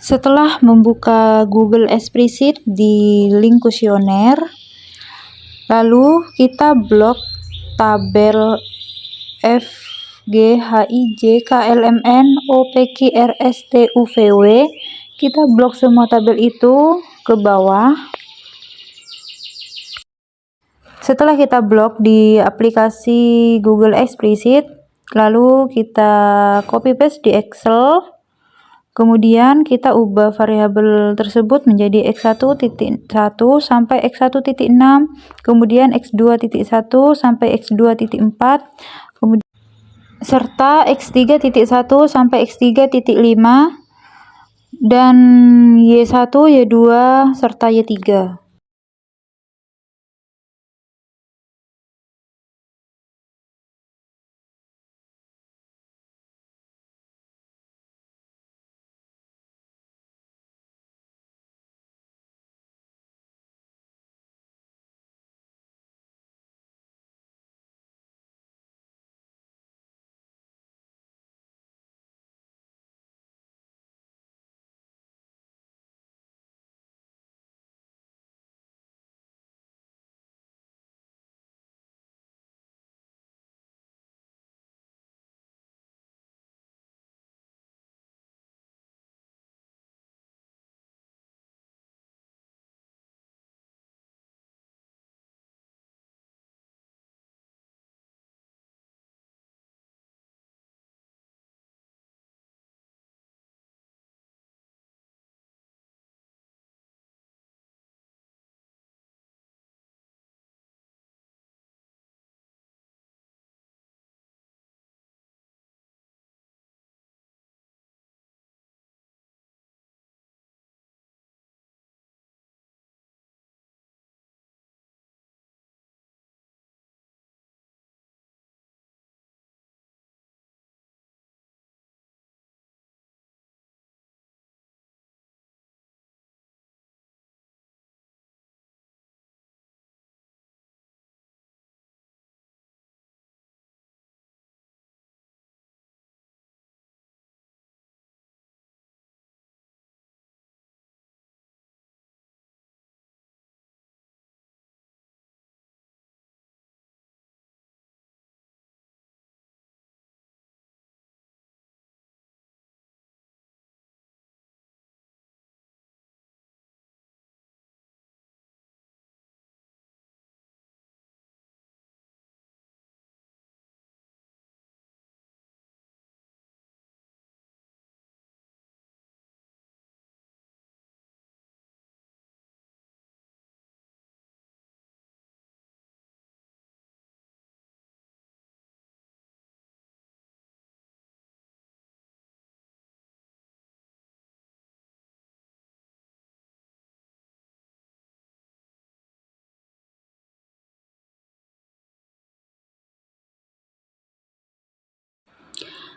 Setelah membuka Google Spreadsheet di link kuesioner, lalu kita blok tabel F G H I J K L M N O P Q R S T U V W. Kita blok semua tabel itu ke bawah. Setelah kita blok di aplikasi Google Spreadsheet, lalu kita copy paste di Excel. Kemudian kita ubah variabel tersebut menjadi x1.1 sampai x1.6, kemudian x2.1 sampai x2.4, kemudian serta x3.1 sampai x3.5 dan y1, y2 serta y3.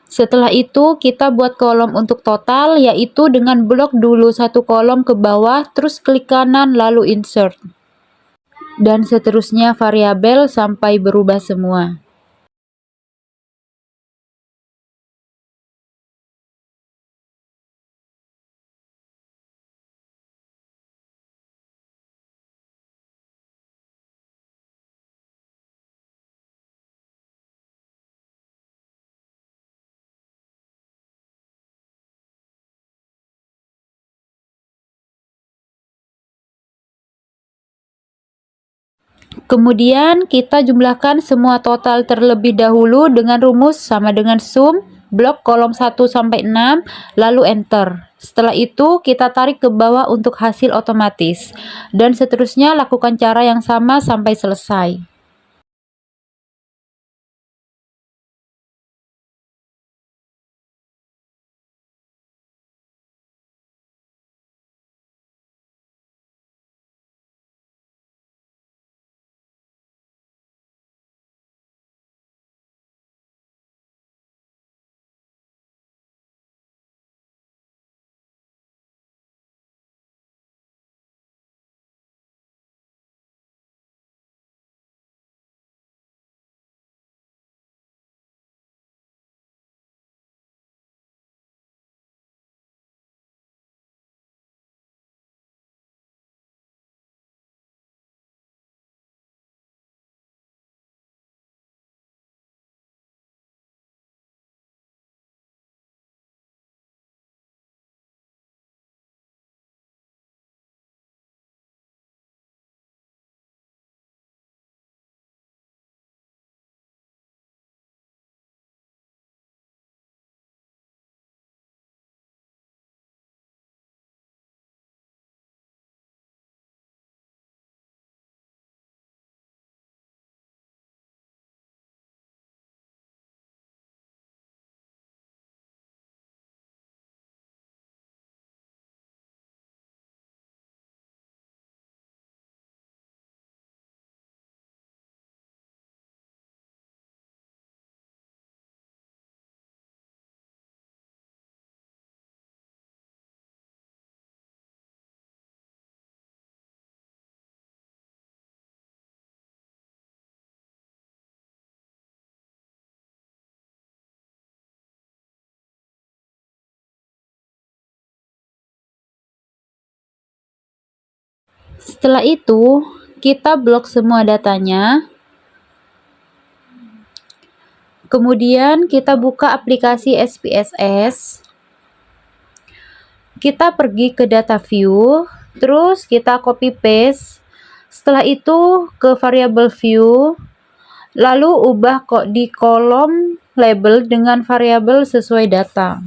Setelah itu kita buat kolom untuk total, yaitu dengan blok dulu satu kolom ke bawah, terus klik kanan lalu insert. Dan seterusnya variabel sampai berubah semua. Kemudian kita jumlahkan semua total terlebih dahulu dengan rumus sama dengan sum blok kolom 1 sampai 6 lalu enter. Setelah itu kita tarik ke bawah untuk hasil otomatis dan seterusnya lakukan cara yang sama sampai selesai. Setelah itu, kita blok semua datanya. Kemudian kita buka aplikasi SPSS. Kita pergi ke data view, terus kita copy paste. Setelah itu ke variable view, lalu ubah kok di kolom label dengan variabel sesuai data.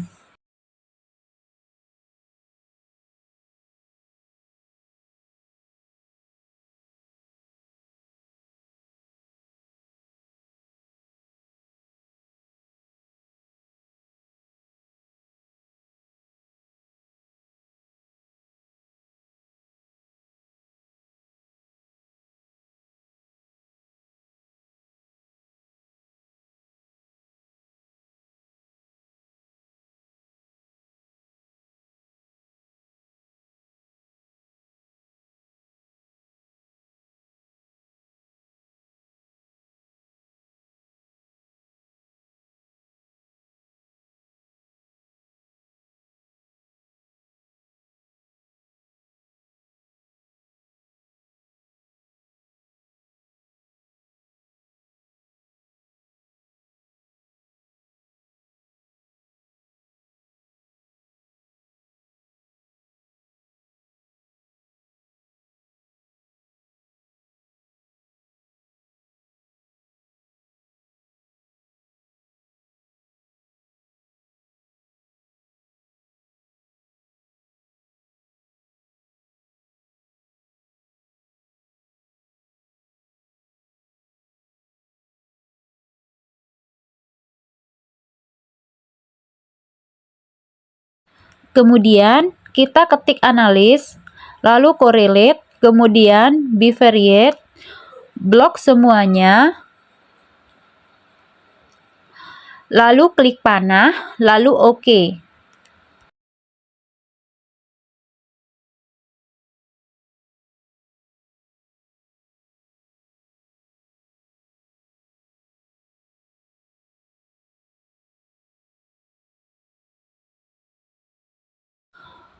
Kemudian kita ketik analis, lalu correlate, kemudian bivariate, blok semuanya, lalu klik panah, lalu OK.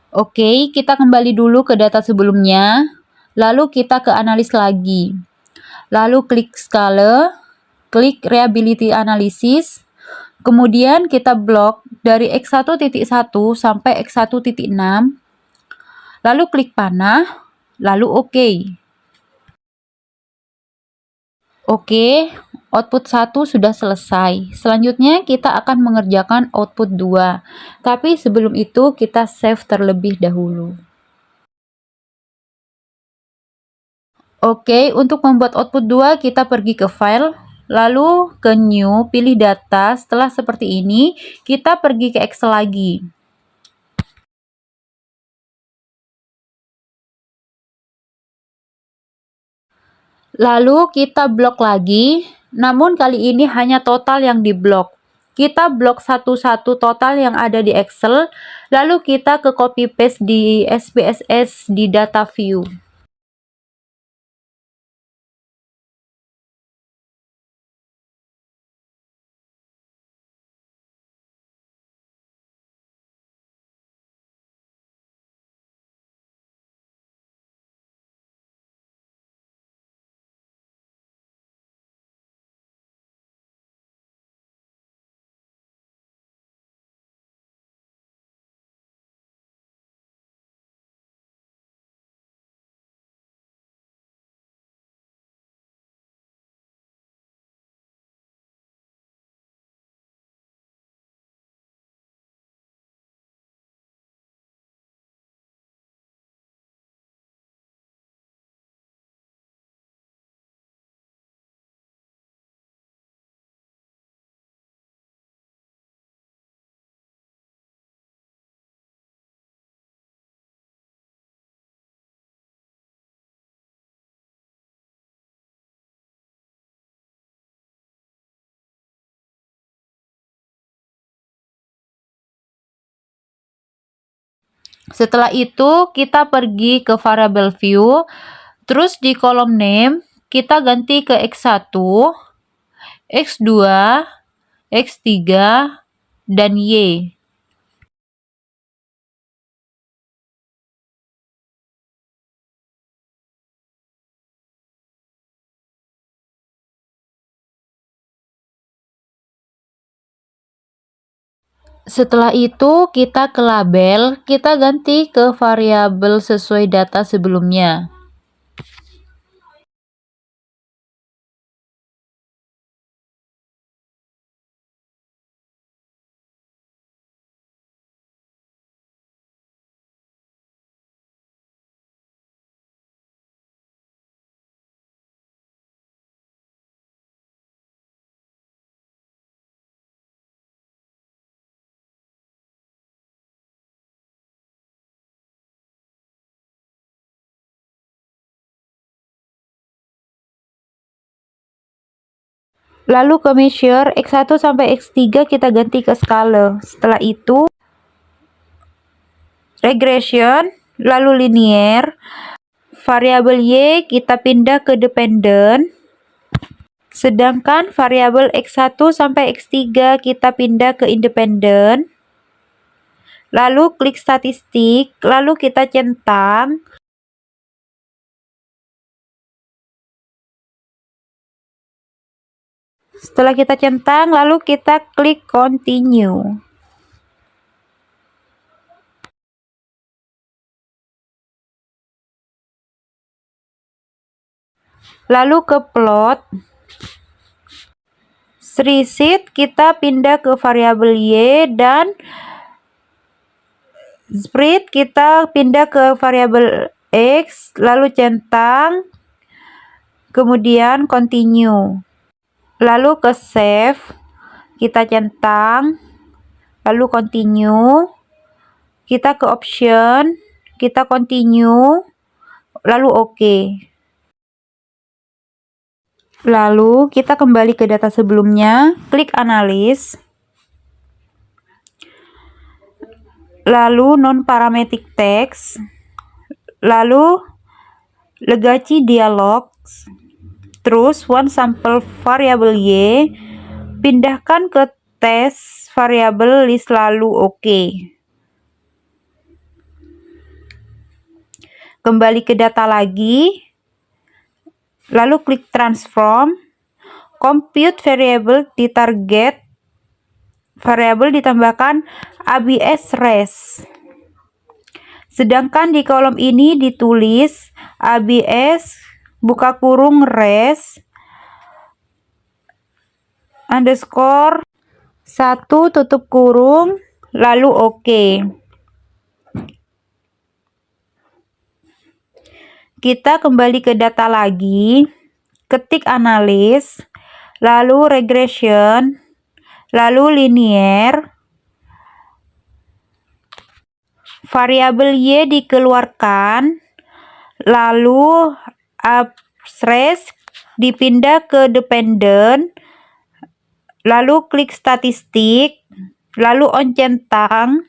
Oke, kita kembali dulu ke data sebelumnya, lalu kita ke analis lagi. Lalu klik skala, klik reliability analysis, kemudian kita blok dari X1.1 sampai X1.6, lalu klik panah, lalu OK. Oke, output 1 sudah selesai. Selanjutnya kita akan mengerjakan output 2. Tapi sebelum itu kita save terlebih dahulu. Oke, untuk membuat output 2 kita pergi ke file, lalu ke new, pilih data. Setelah seperti ini, kita pergi ke Excel lagi. Lalu kita blok lagi, namun kali ini hanya total yang diblok. Kita blok satu-satu total yang ada di Excel, lalu kita ke copy paste di SPSS di data view. Setelah itu, kita pergi ke variable view, terus di kolom name, kita ganti ke X1, X2, X3, dan Y. Setelah itu kita ke label, kita ganti ke variabel sesuai data sebelumnya. Lalu ke measure X1 sampai X3 kita ganti ke skala. Setelah itu regression, lalu linear. Variabel Y kita pindah ke dependent. Sedangkan variabel X1 sampai X3 kita pindah ke independent. Lalu klik statistik, lalu kita centang. Setelah kita centang, lalu kita klik continue. Lalu ke plot. Receipt kita pindah ke variabel Y dan spread kita pindah ke variabel X, lalu centang, kemudian continue. Lalu ke save, kita centang, lalu continue, kita ke option, kita continue, lalu OK. Lalu kita kembali ke data sebelumnya, klik analis, lalu non-parametric text, lalu legacy dialogs, terus one sample variable Y, pindahkan ke test variable list, lalu OK. Kembali ke data lagi, lalu klik transform, compute variable di target, variable ditambahkan ABS res. Sedangkan di kolom ini ditulis ABS buka kurung res underscore 1 tutup kurung, lalu OK. Kita kembali ke data lagi, ketik analis, lalu regression, lalu linear, variabel Y dikeluarkan, lalu abstract dipindah ke dependent, lalu klik statistik, lalu on centang,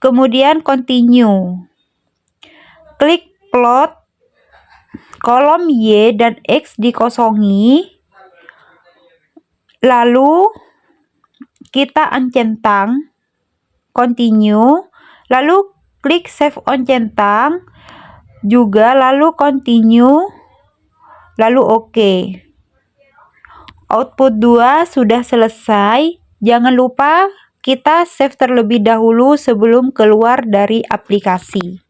kemudian continue. Klik plot, kolom Y dan X dikosongi, lalu kita uncentang, continue, lalu klik save on centang juga, lalu continue, lalu OK. Output 2 sudah selesai. Jangan lupa kita save terlebih dahulu sebelum keluar dari aplikasi.